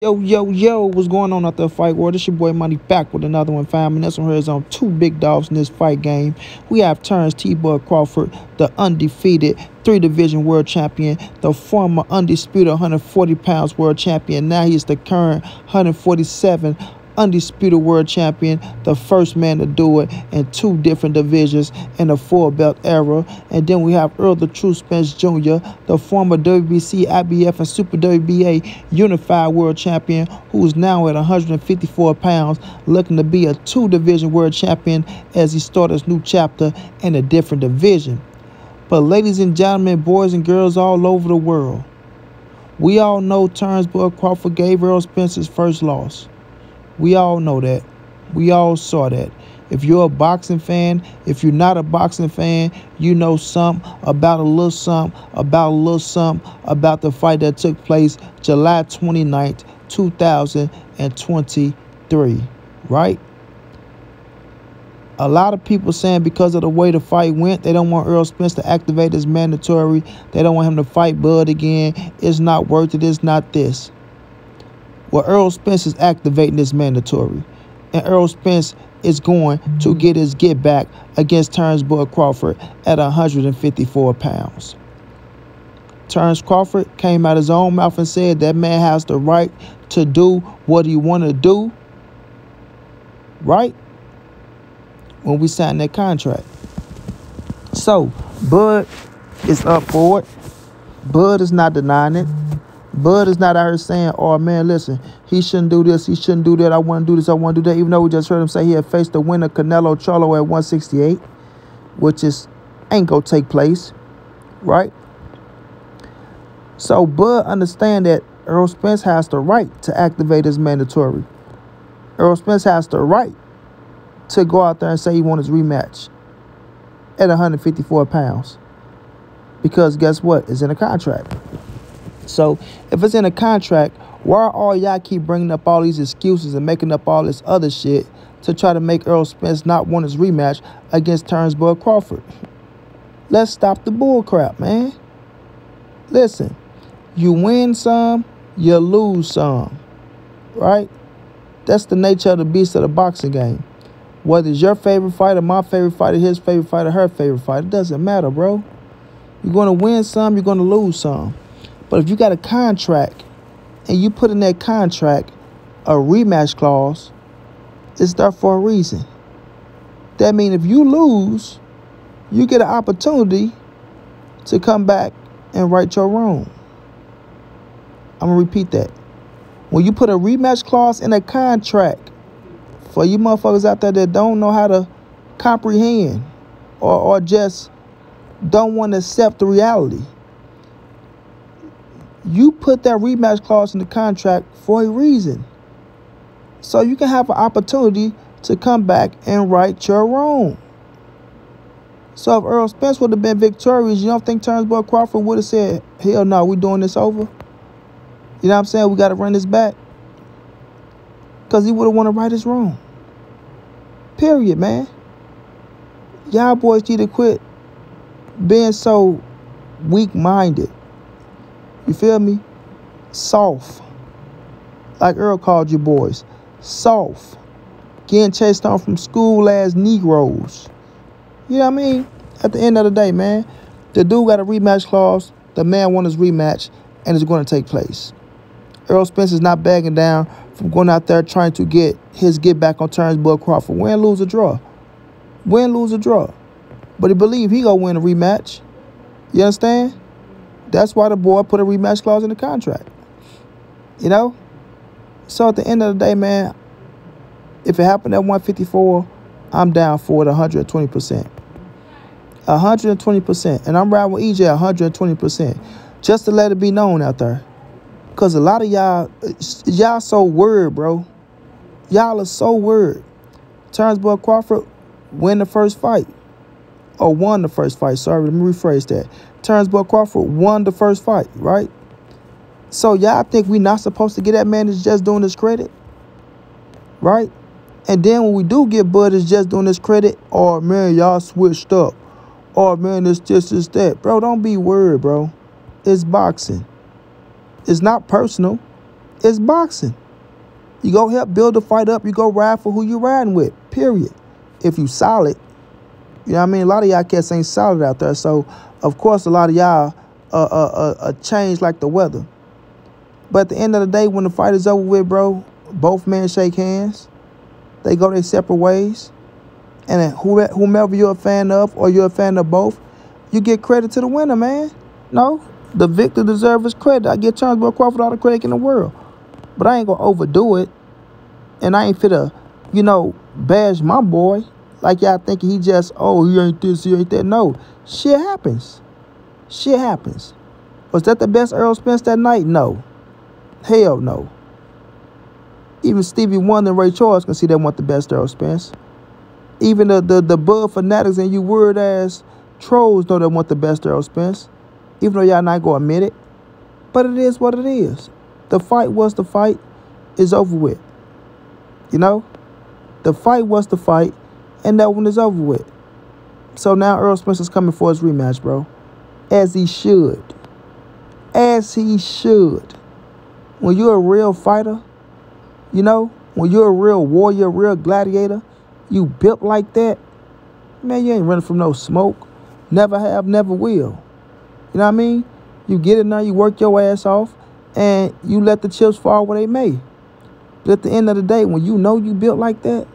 Yo, yo, yo, what's going on out there, fight world? It's your boy Money back with another one, fam. And this one here is on two big dogs in this fight game. We have Terence T-Bud Crawford, the undefeated three-division world champion, the former undisputed 140 pounds world champion. Now he's the current 147 undisputed world champion, the first man to do it in two different divisions in a full belt era. And then we have Errol the True Spence Jr., the former WBC, IBF, and Super WBA unified world champion, who is now at 154 pounds, looking to be a two-division world champion as he starts his new chapter in a different division. But ladies and gentlemen, boys and girls all over the world, we all know Terence Bud Crawford gave Errol Spence his first loss. We all know that. We all saw that. If you're a boxing fan, if you're not a boxing fan, you know something about a little something, about the fight that took place July 29th, 2023, right? A lot of people saying because of the way the fight went, they don't want Errol Spence to activate his mandatory. They don't want him to fight Bud again. It's not worth it. It's not this. Well, Errol Spence is activating this mandatory. And Errol Spence is going to get his get back against Terence Bud Crawford at 154 pounds. Terence Crawford came out his own mouth and said that man has the right to do what he want to do, right? When we signed that contract. So, Bud is up for it. Bud is not denying it. Bud is not out here saying, oh, man, listen, he shouldn't do this, he shouldn't do that, I want to do this, I want to do that, even though we just heard him say he had faced the winner, Canelo Charlo, at 168, which ain't going to take place, right? So Bud understand that Errol Spence has the right to activate his mandatory. Errol Spence has the right to go out there and say he wants his rematch at 154 pounds. Because guess what? It's in a contract. So if it's in a contract, why all y'all keep bringing up all these excuses and making up all this other shit to try to make Errol Spence not want his rematch against Terence Bud Crawford? Let's stop the bull crap, man. Listen, you win some, you lose some, right? That's the nature of the beast of the boxing game. Whether it's your favorite fighter, my favorite fighter, his favorite fighter, her favorite fighter, it doesn't matter, bro. You're going to win some, you're going to lose some. But if you got a contract and you put in that contract a rematch clause, it's there for a reason. That means if you lose, you get an opportunity to come back and right your wrong. I'm going to repeat that. When you put a rematch clause in a contract, for you motherfuckers out there that don't know how to comprehend or just don't want to accept the reality, you put that rematch clause in the contract for a reason. So you can have an opportunity to come back and right your wrong. So if Errol Spence would have been victorious, you don't think Terence Bud Crawford would have said, hell no, we doing this over? You know what I'm saying? We got to run this back. Because he would have wanted to right his wrong. Period, man. Y'all boys need to quit being so weak-minded. You feel me? Soft. Like Errol called you boys. Soft. Getting chased on from school-ass Negroes. You know what I mean? At the end of the day, man, the dude got a rematch clause. The man won his rematch, and it's going to take place. Errol Spence is not backing down from going out there trying to get his get back on Terence Bud Crawford. Win, lose, or draw. Win, lose, or draw. But he believe he going to win a rematch. You understand? That's why the boy put a rematch clause in the contract. You know? So at the end of the day, man, if it happened at 154, I'm down for it 120%. 120%. And I'm riding with EJ 120%. Just to let it be known out there. Because a lot of y'all so worried, bro. Y'all are so worried. Terence Bud Crawford win the first fight. Or won the first fight. Sorry, let me rephrase that. Terence Bud Crawford won the first fight, right? So y'all think we not supposed to get that man that's just doing this credit? Right? And then when we do get Bud that's just doing this credit, oh man, y'all switched up. Oh man, this, that. Bro, don't be worried, bro. It's boxing. It's not personal. It's boxing. You go help build the fight up. You go ride for who you riding with, period. If you solid. You know what I mean? A lot of y'all cats ain't solid out there. So, of course, a lot of y'all change like the weather. But at the end of the day, when the fight is over with, bro, both men shake hands. They go their separate ways. And then whomever you're a fan of or you're a fan of both, you get credit to the winner, man. No, the victor deserves his credit. I get Terence Crawford all the credit in the world. But I ain't going to overdo it. And I ain't finna, bash my boy. Like y'all thinking he just, he ain't this, he ain't that. No, shit happens. Shit happens. Was that the best Errol Spence that night? No. Hell no. Even Stevie Wonder and Ray Charles can see they want the best Errol Spence. Even the Bud fanatics and you weird ass trolls know they want the best Errol Spence. Even though y'all not gonna admit it. But it is what it is. The fight was the fight. It's over with. The fight was the fight. And that one is over with. So now Errol Spence is coming for his rematch, bro. As he should. As he should. When you're a real fighter, when you're a real warrior, a real gladiator, you built like that, man, you ain't running from no smoke. Never have, never will. You know what I mean? You get in there, you work your ass off, and you let the chips fall where they may. But at the end of the day, when you know you built like that,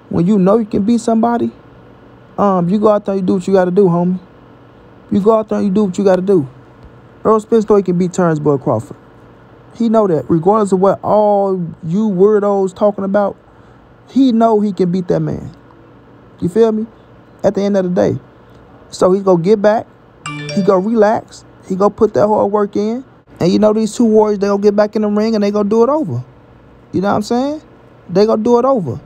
when you know you can beat somebody, you go out there and you do what you got to do, homie. You go out there and you do what you got to do. Errol Spence know he can beat Terence Crawford. He know that. Regardless of what all you weirdos talking about, he know he can beat that man. You feel me? At the end of the day. So he go get back. He go relax. He go put that hard work in. And these two warriors, they gonna get back in the ring and they gonna do it over. You know what I'm saying? They gonna do it over.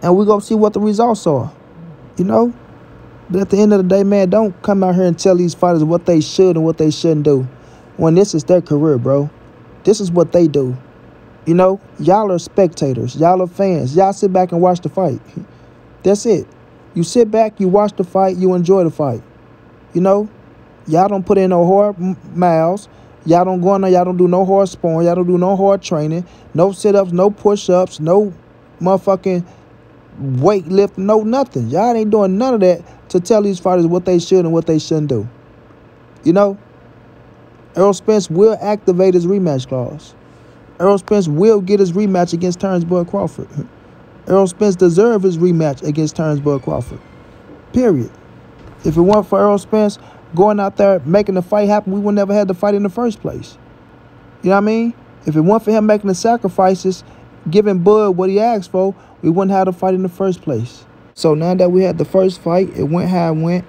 And we gonna see what the results are. But at the end of the day, man, don't come out here and tell these fighters what they should and what they shouldn't do. When this is their career, bro. This is what they do. Y'all are spectators. Y'all are fans. Y'all sit back and watch the fight. That's it. You sit back, you watch the fight, you enjoy the fight. Y'all don't put in no hard miles. Y'all don't go in there, y'all don't do no hard sparring. Y'all don't do no hard training. No sit-ups, no push-ups, no motherfucking weight lift, no nothing. Y'all ain't doing none of that to tell these fighters what they should and what they shouldn't do. Errol Spence will activate his rematch clause. Errol Spence will get his rematch against Terence Crawford. Errol Spence deserves his rematch against Terence Crawford. Period. If it weren't for Errol Spence going out there making the fight happen, we would never have the fight in the first place. You know what I mean? If it weren't for him making the sacrifices, giving Bud what he asked for, we wouldn't have the fight in the first place. So now that we had the first fight, it went how it went.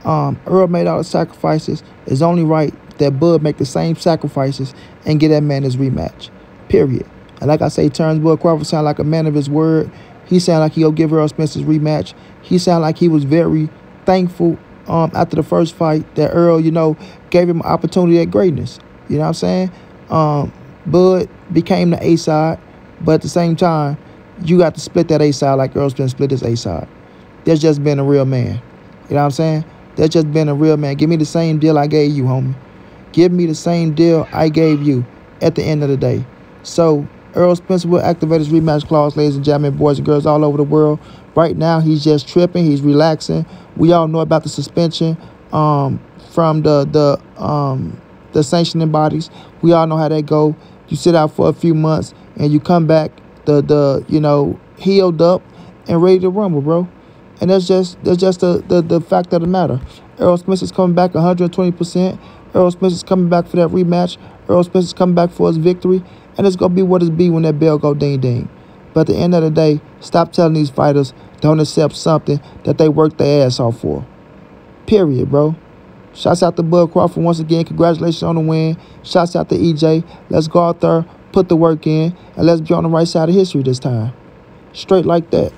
Errol made all the sacrifices. It's only right that Bud make the same sacrifices and get that man his rematch. Period. And like I say, Terence Crawford sound like a man of his word. He sound like he'll give Errol Spence his rematch. He sound like he was very thankful after the first fight that Errol, gave him an opportunity at greatness. You know what I'm saying? Bud became the A side, but at the same time, you got to split that A side like Errol Spence split his A side. That's just being a real man. You know what I'm saying? That's just being a real man. Give me the same deal I gave you, homie. Give me the same deal I gave you at the end of the day. So, Errol Spence will activate his rematch clause, ladies and gentlemen, boys and girls all over the world. Right now, he's just tripping. He's relaxing. We all know about the suspension from the sanctioning bodies. We all know how that go. You sit out for a few months and you come back, healed up and ready to rumble, bro. And that's just the fact of the matter. Errol Spence is coming back 120%. Errol Spence is coming back for that rematch. Errol Spence is coming back for his victory. And it's going to be what it be when that bell go ding-ding. But at the end of the day, stop telling these fighters don't accept something that they worked their ass off for. Period, bro. Shouts out to Bud Crawford once again. Congratulations on the win. Shouts out to EJ. Let's go out there, put the work in, and let's be on the right side of history this time. Straight like that.